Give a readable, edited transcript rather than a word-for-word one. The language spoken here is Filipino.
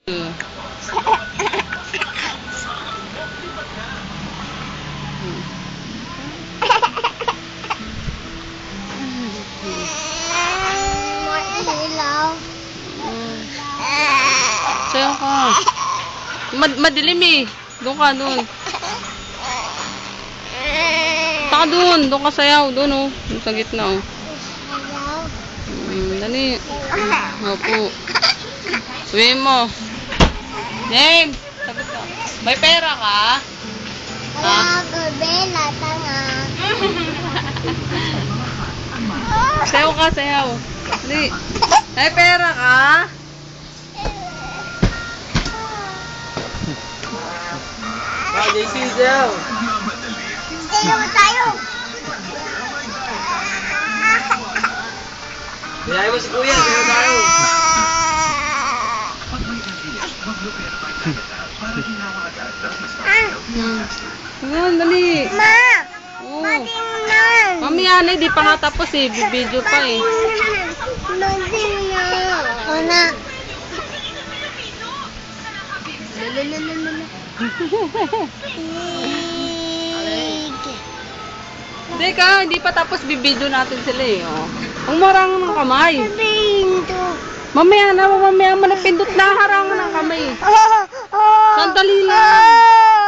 Sayaw ka. Madilim eh. Doon ka, doon. Taka doon. Doon ka sayaw. Doon oh. Doon sa gitna oh. Dali. Opo. Uwi mo. Name. Sagot ka. May pera ka? Wala ko, Bella, tanga. Sayaw ka, sayaw. Dali. May pera ka? JC daw. Sayo tayo. Kaya mo si Kuya, sayo tayo. Ayan, dali. Ma! Oh. Matingnan! Mamaya na, di pa nga tapos eh. Video pa eh. Matingnan! Una. Hindi ka, hindi pa tapos bibidyo natin sila eh. Oh. Ang marang ng kamay. Pinto. Mamaya na, mamaya mo na pindot na harangan ng kamay. Sandali lang.